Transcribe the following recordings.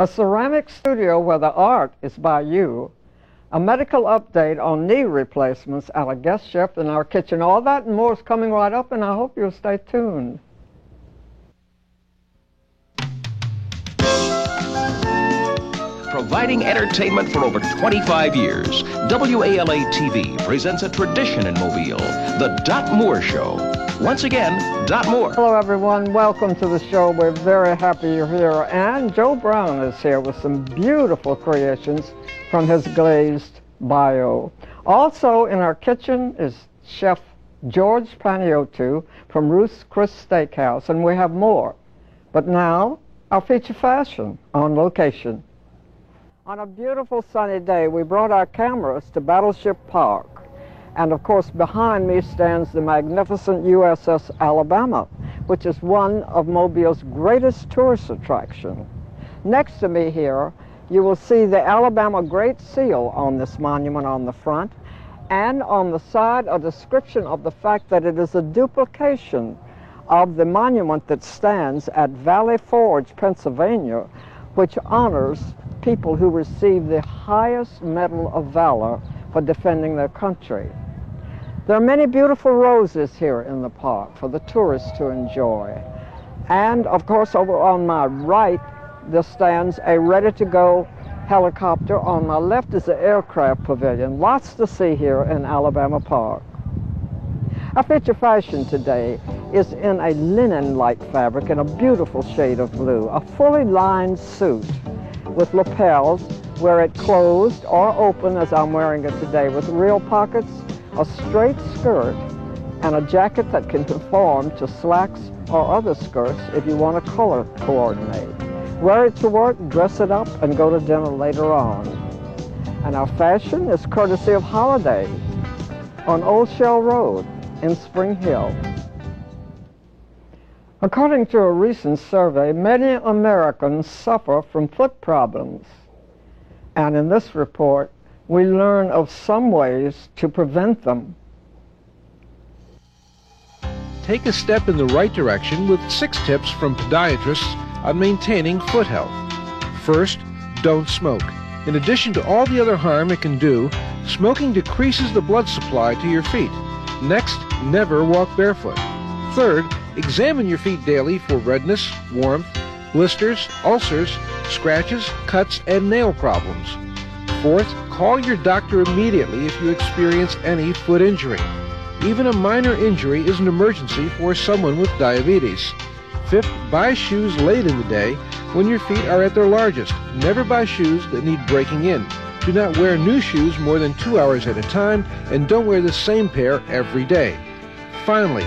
A ceramic studio where the art is by you. A medical update on knee replacements and a guest chef in our kitchen. All that and more is coming right up, and I hope you'll stay tuned. Providing entertainment for over 25 years, WALA-TV presents a tradition in Mobile, the Dot Moore Show. Once again, Dot Moore. Hello, everyone. Welcome to the show. We're very happy you're here. And Joe Brown is here with some beautiful creations from his glazed bio. Also in our kitchen is Chef George Paniotu from Ruth's Chris Steakhouse, and we have more. But now, our feature fashion on location. On a beautiful sunny day, we brought our cameras to Battleship Park. And of course, behind me stands the magnificent USS Alabama, which is one of Mobile's greatest tourist attractions. Next to me here, you will see the Alabama Great Seal on this monument on the front, and on the side a description of the fact that it is a duplication of the monument that stands at Valley Forge, Pennsylvania, which honors people who receive the highest Medal of Valor for defending their country. There are many beautiful roses here in the park for the tourists to enjoy. And of course, over on my right, there stands a ready-to-go helicopter. On my left is the aircraft pavilion. Lots to see here in Alabama Park. Our feature fashion today is in a linen-like fabric in a beautiful shade of blue, a fully lined suit with lapels, wear it closed or open as I'm wearing it today, with real pockets, a straight skirt, and a jacket that can conform to slacks or other skirts if you want to color coordinate. Wear it to work, dress it up, and go to dinner later on. And our fashion is courtesy of Holiday on Old Shell Road in Spring Hill. According to a recent survey, many Americans suffer from foot problems. And in this report, we learn of some ways to prevent them. Take a step in the right direction with 6 tips from podiatrists on maintaining foot health. First, don't smoke. In addition to all the other harm it can do, smoking decreases the blood supply to your feet. Next, never walk barefoot. Third, examine your feet daily for redness, warmth, blisters, ulcers, scratches, cuts, and nail problems. Fourth, call your doctor immediately if you experience any foot injury. Even a minor injury is an emergency for someone with diabetes. Fifth, buy shoes late in the day when your feet are at their largest. Never buy shoes that need breaking in. Do not wear new shoes more than 2 hours at a time, and don't wear the same pair every day. Finally,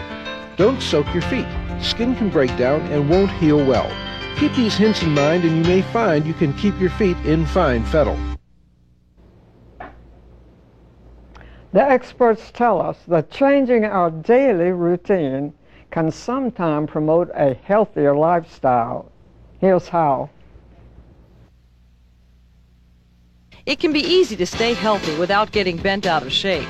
don't soak your feet. Skin can break down and won't heal well. Keep these hints in mind, and you may find you can keep your feet in fine fettle. The experts tell us that changing our daily routine can sometimes promote a healthier lifestyle. Here's how. It can be easy to stay healthy without getting bent out of shape.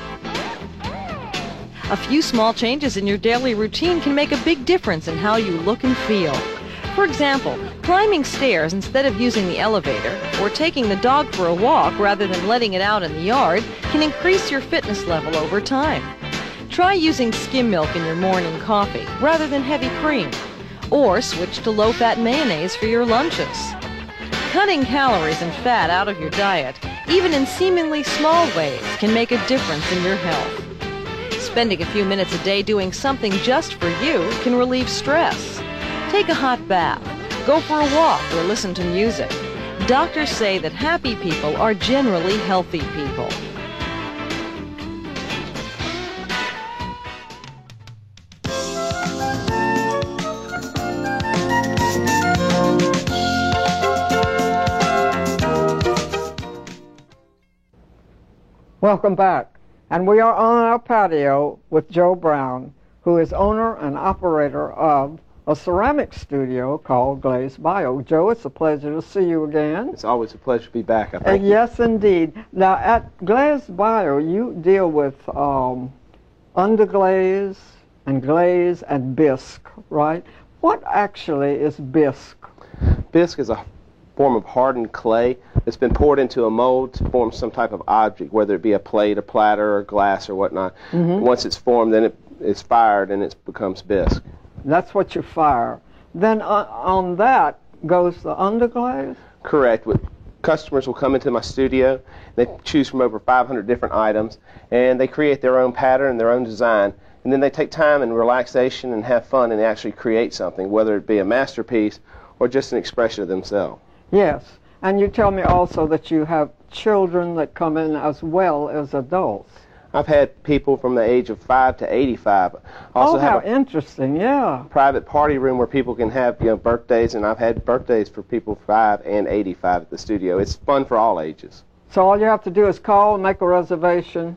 A few small changes in your daily routine can make a big difference in how you look and feel. For example, climbing stairs instead of using the elevator, or taking the dog for a walk rather than letting it out in the yard, can increase your fitness level over time. Try using skim milk in your morning coffee rather than heavy cream, or switch to low-fat mayonnaise for your lunches. Cutting calories and fat out of your diet, even in seemingly small ways, can make a difference in your health. Spending a few minutes a day doing something just for you can relieve stress. Take a hot bath, go for a walk, or listen to music. Doctors say that happy people are generally healthy people. Welcome back. And we are on our patio with Joe Brown, who is owner and operator of a ceramic studio called Glazed Bio. Joe, it's a pleasure to see you again. It's always a pleasure to be back. I think. Yes, indeed. Now, at Glazed Bio, you deal with underglaze and glaze and bisque, right? What actually is bisque? Bisque is a form of hardened clay that's been poured into a mold to form some type of object, whether it be a plate, a platter, or glass, or whatnot. Once it's formed, then it's fired and it becomes bisque. That's what you fire. Then on that goes the underglaze? Correct. Customers will come into my studio. They choose from over 500 different items, and they create their own pattern, their own design, and then they take time and relaxation and have fun and actually create something, whether it be a masterpiece or just an expression of themselves. Yes. And you tell me also that you have children that come in as well as adults. I've had people from the age of 5 to 85. Also how have interesting, yeah. private party room where people can have birthdays, and I've had birthdays for people 5 and 85 at the studio. It's fun for all ages. So all you have to do is call and make a reservation.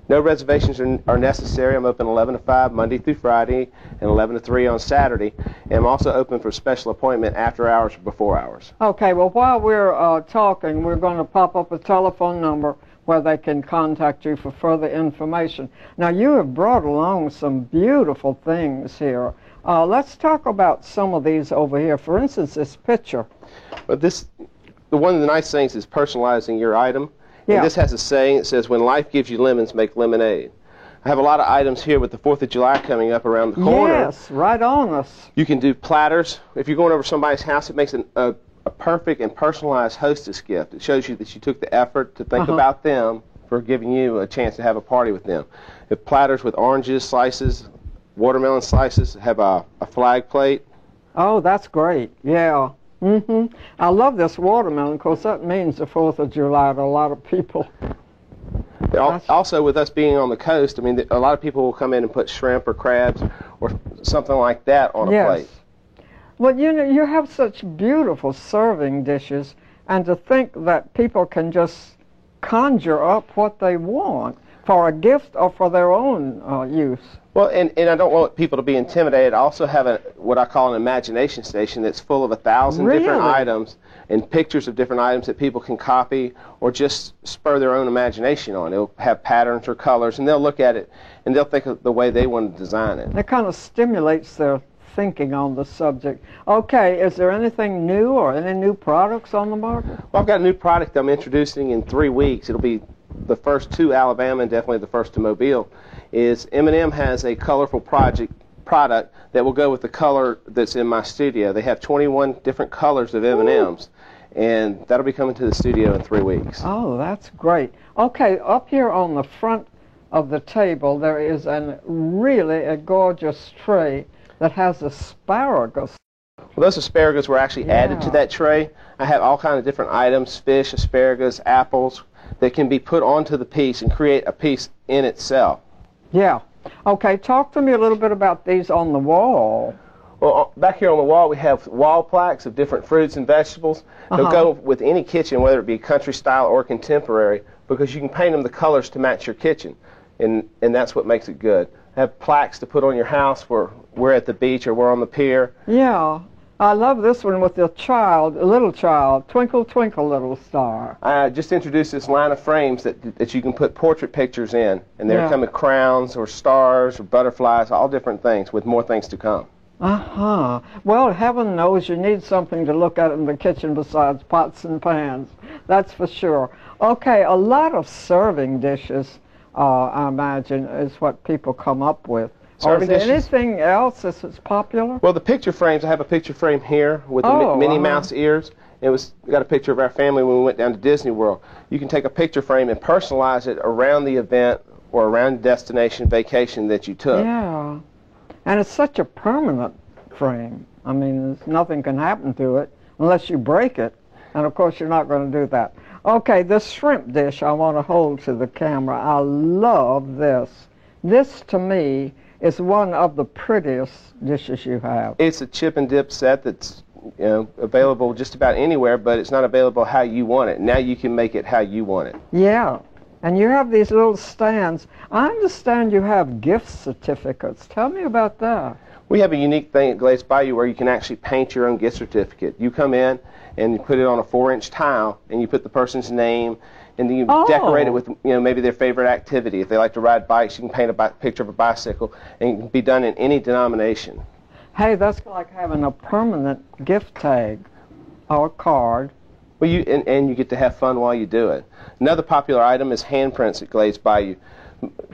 No reservations are necessary. I'm open 11 to 5 Monday through Friday and 11 to 3 on Saturday. And I'm also open for special appointment after hours or before hours. Okay, well, while we're talking, we're going to pop up a telephone number where they can contact you for further information. Now, you have brought along some beautiful things here. Let's talk about some of these over here. For instance, this picture. But one of the nice things is personalizing your item. Yeah. And this has a saying that says, when life gives you lemons, make lemonade. I have a lot of items here with the 4th of July coming up around the corner. Yes, right on us. You can do platters. If you're going over somebody's house, it makes a perfect and personalized hostess gift. It shows you that you took the effort to think about them for giving you a chance to have a party with them. If platters with oranges, slices, watermelon slices, have a flag plate. Oh, that's great. Yeah. I love this watermelon because that means the 4th of July to a lot of people. Also, with us being on the coast, I mean, a lot of people will come in and put shrimp or crabs or something like that on a plate. Well, you know, you have such beautiful serving dishes, and to think that people can just conjure up what they want for a gift or for their own use. Well, and I don't want people to be intimidated. I also have what I call an imagination station that's full of 1,000 different items and pictures of different items that people can copy or just spur their own imagination on. It'll have patterns or colors, and they'll look at it and they'll think of the way they want to design it. It kind of stimulates their thinking on the subject. Okay, is there anything new or any new products on the market? Well, I've got a new product I'm introducing in 3 weeks. It'll be the first to Alabama and definitely the first to Mobile. Is M&M has a colorful product that will go with the color that's in my studio. They have 21 different colors of M&Ms, and that'll be coming to the studio in 3 weeks. Oh, that's great. Okay, up here on the front of the table there is really a gorgeous tray that has asparagus. Well, those asparagus were actually added to that tray. I have all kinds of different items, fish, asparagus, apples, that can be put onto the piece and create a piece in itself. Yeah. Okay, talk to me a little bit about these on the wall. Well, back here on the wall we have wall plaques of different fruits and vegetables. They'll go with any kitchen, whether it be country style or contemporary, because you can paint them the colors to match your kitchen, and that's what makes it good. Have plaques to put on your house where we're at the beach or we're on the pier. Yeah. I love this one with the child, a little child, Twinkle, Twinkle, Little Star. I just introduced this line of frames that you can put portrait pictures in, and they come with crowns or stars or butterflies, all different things, with more things to come. Well, heaven knows you need something to look at in the kitchen besides pots and pans. That's for sure. Okay, a lot of serving dishes, I imagine, is what people come up with. Or is there anything else that's popular? Well, the picture frames, I have a picture frame here with the Minnie Mouse ears. We got a picture of our family when we went down to Disney World. You can take a picture frame and personalize it around the event or around the destination vacation that you took. Yeah. And it's such a permanent frame. I mean, nothing can happen to it unless you break it. And, of course, you're not going to do that. Okay, this shrimp dish I want to hold to the camera. I love this. This, to me, is one of the prettiest dishes you have. It's a chip and dip set that's available just about anywhere, but it's not available how you want it. Now you can make it how you want it. Yeah. And you have these little stands. I understand you have gift certificates. Tell me about that. We have a unique thing at Glazed Bayou where you can actually paint your own gift certificate. You come in and you put it on a 4-inch tile, and you put the person's name, and then you decorate it with maybe their favorite activity. If they like to ride bikes, you can paint a picture of a bicycle, and it can be done in any denomination. Hey, that's like having a permanent gift tag or card Well, and you get to have fun while you do it. Another popular item is handprints at Glazed Bayou.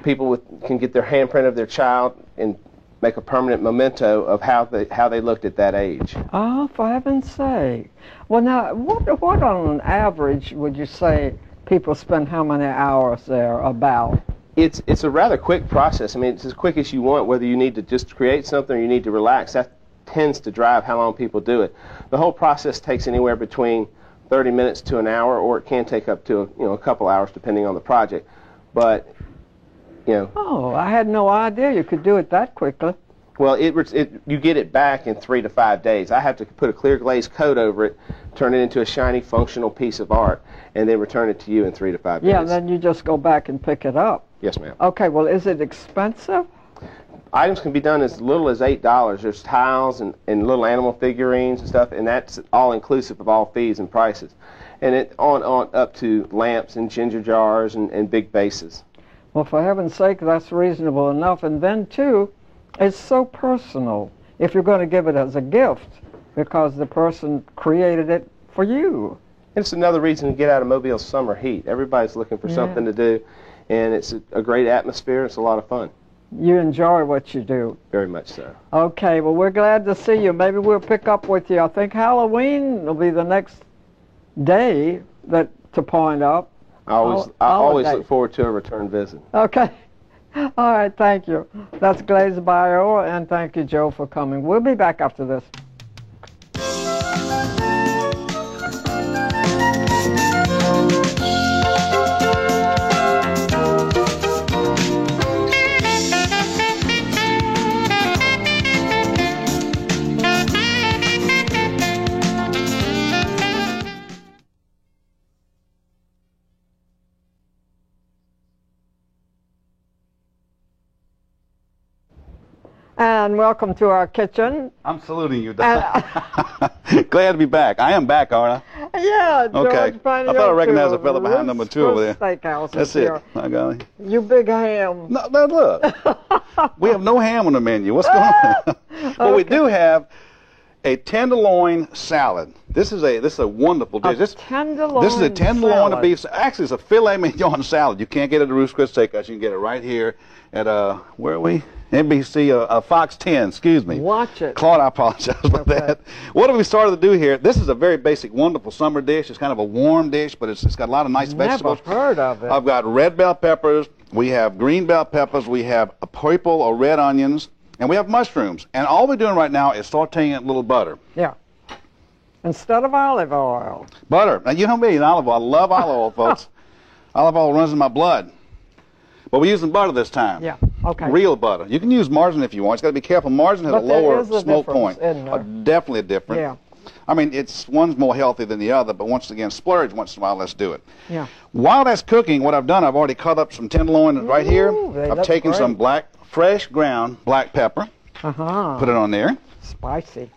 People can get their handprint of their child and make a permanent memento of how they looked at that age. Oh, for heaven's sake. Well, now, what on average would you say people spend how many hours there about? It's a rather quick process. I mean, it's as quick as you want, whether you need to just create something or you need to relax. That tends to drive how long people do it. The whole process takes anywhere between 30 minutes to an hour, or it can take up to a couple hours depending on the project. But, Oh, I had no idea you could do it that quickly. Well, you get it back in 3 to 5 days. I have to put a clear glaze coat over it, turn it into a shiny, functional piece of art, and then return it to you in 3 to 5 days. Yeah, then you just go back and pick it up. Yes, ma'am. Okay, well, is it expensive? Items can be done as little as $8. There's tiles and little animal figurines and stuff, and that's all inclusive of all fees and prices. And it on up to lamps and ginger jars and big vases. Well, for heaven's sake, that's reasonable enough. And then, too, it's so personal if you're going to give it as a gift because the person created it for you. It's another reason to get out of Mobile's summer heat. Everybody's looking for something to do, and it's a great atmosphere. It's a lot of fun. You enjoy what you do. Very much so. Okay, well, we're glad to see you. Maybe we'll pick up with you. I think Halloween will be the next day to point up. I always look forward to a return visit. Okay. All right, thank you. That's Glazed Bayou, and thank you, Joe, for coming. We'll be back after this. And welcome to our kitchen. I'm saluting you, Doc. Glad to be back. I am back, aren't I? Yeah, George. Okay. I thought I recognized a fellow behind number 2 over there. Steakhouse That's here. it. I got it. You big ham. No, look. We have no ham on the menu. What's going on? Well, we do have a tenderloin salad. This is a wonderful dish. This is a tenderloin of beef. Actually, it's a filet mignon salad. You can't get it at Ruth's Chris Steakhouse. You can get it right here at where are we? NBC, Fox 10, excuse me. Watch it. Claude, I apologize for that. What have we started to do here? This is a very basic, wonderful summer dish. It's kind of a warm dish, but it's got a lot of nice vegetables. Never heard of it. I've got red bell peppers. We have green bell peppers. We have purple or red onions. And we have mushrooms. And all we're doing right now is sauteing it in a little butter. Yeah. Instead of olive oil. Butter. Now, you know me, olive oil. I love olive oil, folks. Olive oil runs in my blood. But we're using butter this time. Yeah, okay. Real butter. You can use margarine if you want. It's got to be careful. Margarine has a lower smoke point. Definitely a difference. Yeah. I mean, one's more healthy than the other, but once again, splurge once in a while, let's do it. Yeah. While that's cooking, what I've done, I've already cut up some tenderloin right here. I've taken some fresh ground black pepper. Uh-huh. Put it on there. Spicy.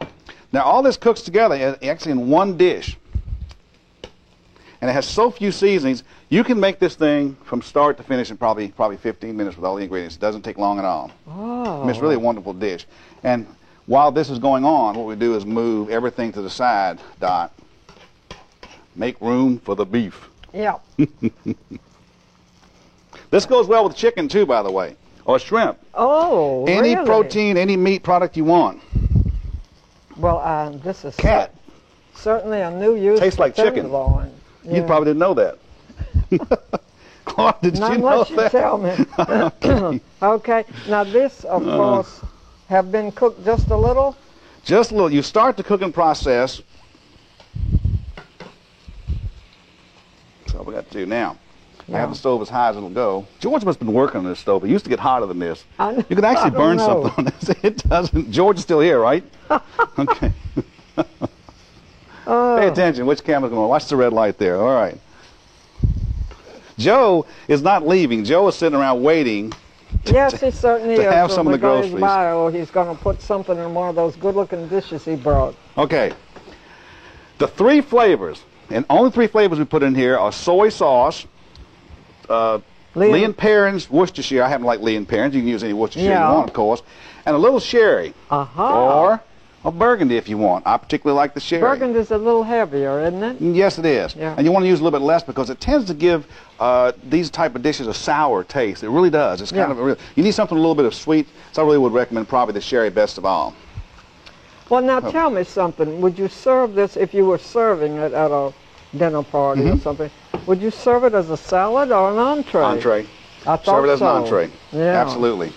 Now, all this cooks together actually in one dish. And it has so few seasonings, you can make this thing from start to finish in probably 15 minutes with all the ingredients. It doesn't take long at all. Oh. I mean, it's really a wonderful dish. And while this is going on, what we do is move everything to the side, Dot. Make room for the beef. Yeah. This goes well with chicken, too, by the way, or shrimp. Oh, Any really? protein, any meat product you want. Well, this is Cat. certainly a new use. Tastes like chicken. Tenderloin. You probably didn't know that. Clark, did Not you know unless that? you tell me. Okay. Now this, of course, have been cooked just a little? Just a little. You start the cooking process. That's all we got to do now. I have the stove as high as it'll go. George must have been working on this stove. It used to get hotter than this. You could actually burn something on this. It doesn't. George is still here, right? Okay. Pay attention. Which camera's going on? Watch the red light there. All right. Joe is not leaving. Joe is sitting around waiting. Yes, he certainly is. To have some of the groceries. He's going to put something in one of those good-looking dishes he brought. Okay. The 3 flavors, and only 3 flavors we put in here are soy sauce, Lee and Perrins Worcestershire. I happen to like Lee and Perrins. You can use any Worcestershire you want, of course. And a little sherry. Uh-huh. or burgundy if you want. I particularly like the sherry. Burgundy's a little heavier, isn't it? Yes, it is. Yeah. And you want to use a little bit less because it tends to give these type of dishes a sour taste. It really does. It's kind of you need something a little bit of sweet, so I really would recommend probably the sherry best of all. Well, now tell me something. Would you serve this if you were serving it at a dinner party or something? Would you serve it as a salad or an entree? Entree. I thought serve it as so. an entree. Yeah. Absolutely.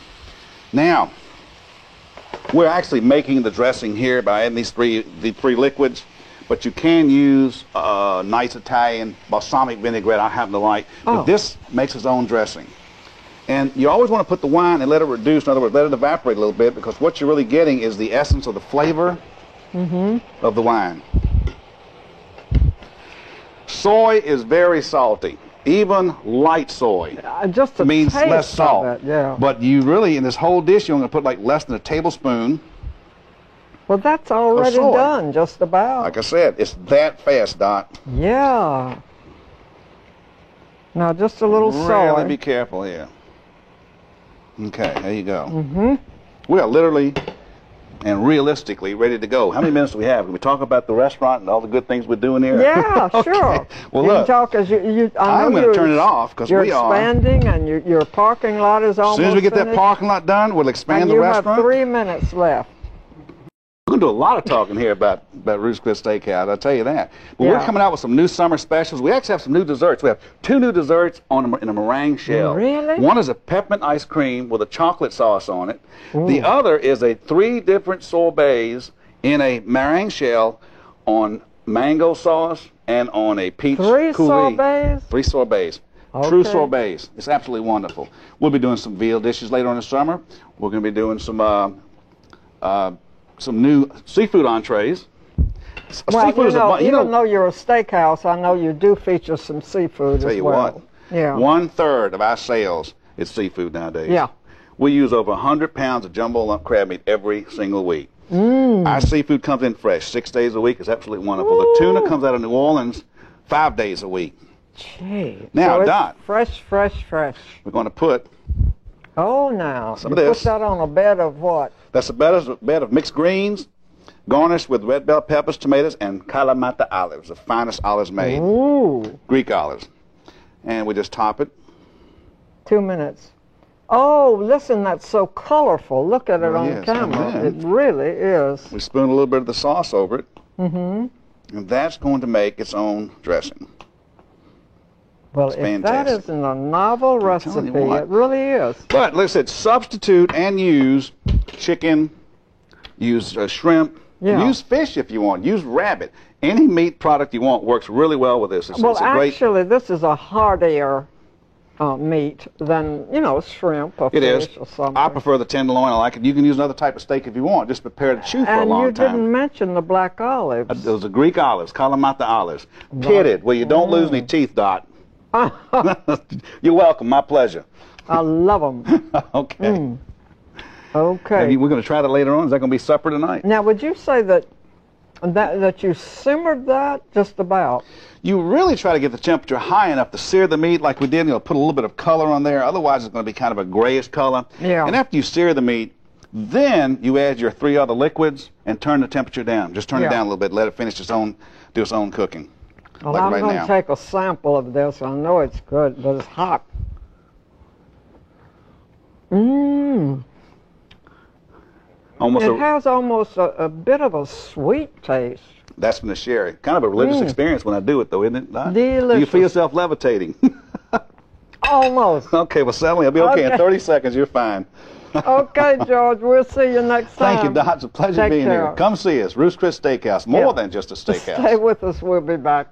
Now, we're actually making the dressing here by adding the three liquids, but you can use nice Italian balsamic vinaigrette. I happen to like, but this makes its own dressing. And you always want to put the wine and let it reduce. In other words, let it evaporate a little bit, because what you're really getting is the essence of the flavor of the wine. Soy is very salty. Even light soy just means taste less salt. Of it, yeah. But you really, in this whole dish, you're going to put like less than a tablespoon. Well, that's already done, just about. Like I said, it's that fast, Dot. Yeah. Now, just a little soy. Really be careful here. Okay, there you go. We are literally and realistically ready to go. How many minutes do we have? Can we talk about the restaurant and all the good things we're doing here? Yeah, sure. Well, you look, can talk as I'm going to turn it off because we are. You're expanding, and your parking lot is almost As soon as we get finished, that parking lot done, we'll expand and the restaurant. You have 3 minutes left. We're going to do a lot of talking here about Ruth's Chris Steakhouse, I'll tell you that. But we're coming out with some new summer specials. We actually have some new desserts. We have 2 new desserts in a meringue shell. Really? One is a peppermint ice cream with a chocolate sauce on it. The other is 3 different sorbets in a meringue shell on mango sauce and on a peach coulis. 3 sorbets? 3 sorbets. Okay. True sorbets. It's absolutely wonderful. We'll be doing some veal dishes later in the summer. We're going to be doing some new seafood entrees. Well, seafood even though you're a steakhouse, I know you do feature some seafood tell as you well. what, yeah. 1/3 of our sales is seafood nowadays. Yeah. We use over 100 pounds of jumbo lump crab meat every single week. Our seafood comes in fresh 6 days a week. It's absolutely wonderful. The tuna comes out of New Orleans 5 days a week. Gee. Now, so it's Dot. fresh. We're going to put Oh, now. some you of this. Put that on a bed of what? That's a bed of mixed greens, garnished with red bell peppers, tomatoes, and Kalamata olives, the finest olives made. Ooh. Greek olives. And we just top it. 2 minutes. Oh, listen, that's so colorful. Look at it on yes, camera. It really is. We spoon a little bit of the sauce over it. And that's going to make its own dressing. Well, It's if that fantastic. isn't a novel recipe, you what. it really is. But, like I said, substitute and use chicken, use shrimp, use fish if you want, use rabbit. Any meat product you want works really well with this. It's a great... actually, this is a heartier meat than, shrimp or It fish is. or something. I prefer the tenderloin. I like it. You can use another type of steak if you want. Just prepare to chew for a long And you time. didn't mention the black olives. Those are Greek olives, Kalamata olives. Pitted, where you don't lose any teeth, Dot. You're welcome. My pleasure. I love them. Okay. Okay. We're going to try that later on. Is that going to be supper tonight? Now, would you say that you simmered that just about? You really try to get the temperature high enough to sear the meat like we did. Put a little bit of color on there. Otherwise, it's going to be kind of a grayish color. Yeah. And after you sear the meat, then you add your 3 other liquids and turn the temperature down. Just turn it down a little bit. Let it do its own cooking. Well, like I'm right going now. to take a sample of this. I know it's good, but it's hot. It has almost a bit of a sweet taste. That's from the sherry. Kind of a religious experience when I do it, though, isn't it? Dot? Delicious. Do you feel yourself levitating? Almost. Okay, well, Sally, I'll be okay. In 30 seconds, you're fine. Okay, George, we'll see you next time. Thank you, Dot. It's a pleasure Take being care. here. Come see us. Ruth's Chris Steakhouse. More than just a steakhouse. Stay with us. We'll be back.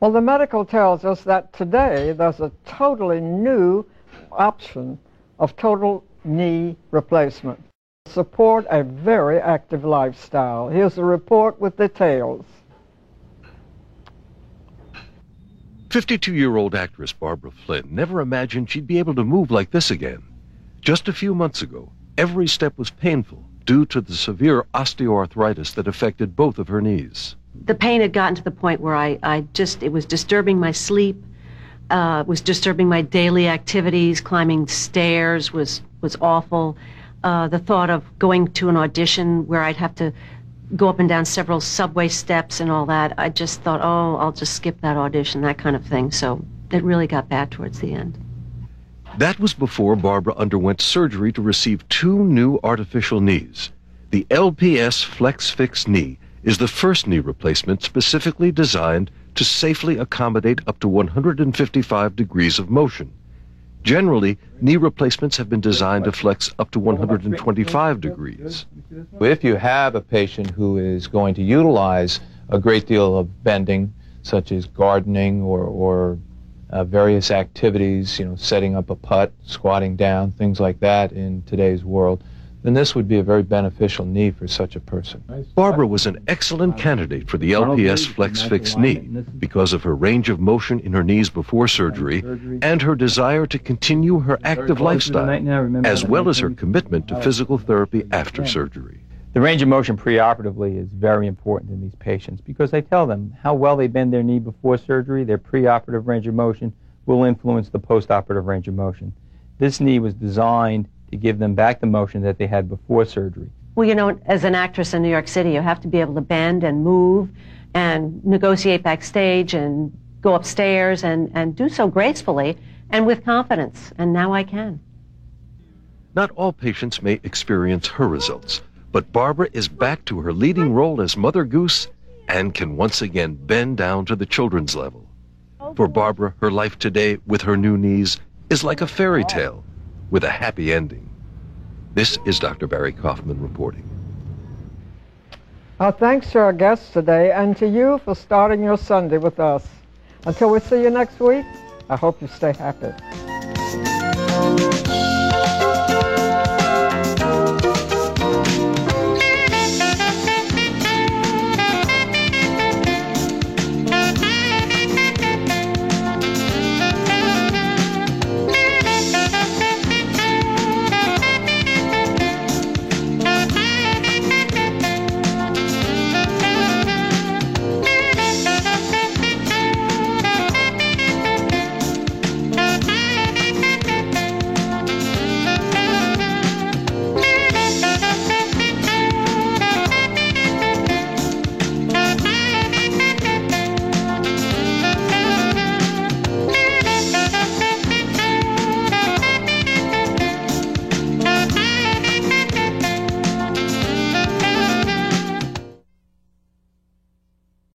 Well, the medical tells us that today there's a totally new option of total knee replacement. Support a very active lifestyle. Here's a report with details. 52-year-old actress Barbara Flynn never imagined she'd be able to move like this again. Just a few months ago, every step was painful due to the severe osteoarthritis that affected both of her knees. The pain had gotten to the point where it was disturbing my sleep, was disturbing my daily activities. Climbing stairs was awful. The thought of going to an audition where I'd have to go up and down several subway steps and all that, I just thought, oh, I'll just skip that audition, that kind of thing. So it really got bad towards the end. That was before Barbara underwent surgery to receive 2 new artificial knees. The LPS FlexFix knee is the first knee replacement specifically designed to safely accommodate up to 155 degrees of motion. Generally, knee replacements have been designed to flex up to 125 degrees. If you have a patient who is going to utilize a great deal of bending, such as gardening or various activities, setting up a putt, squatting down, things like that in today's world, then this would be a very beneficial knee for such a person. Barbara was an excellent candidate for the LPS FlexFix knee because of her range of motion in her knees before surgery and her desire to continue her active lifestyle, as well as her commitment to physical therapy after surgery. The range of motion preoperatively is very important in these patients because they tell them how well they bend their knee before surgery. Their preoperative range of motion will influence the postoperative range of motion. This knee was designed to give them back the motion that they had before surgery. Well, as an actress in New York City, you have to be able to bend and move and negotiate backstage and go upstairs and do so gracefully and with confidence, and now I can. Not all patients may experience her results, but Barbara is back to her leading role as Mother Goose and can once again bend down to the children's level. For Barbara, her life today with her new knees is like a fairy tale with a happy ending. This is Dr. Barry Kaufman reporting. Our thanks to our guests today and to you for starting your Sunday with us. Until we see you next week, I hope you stay happy.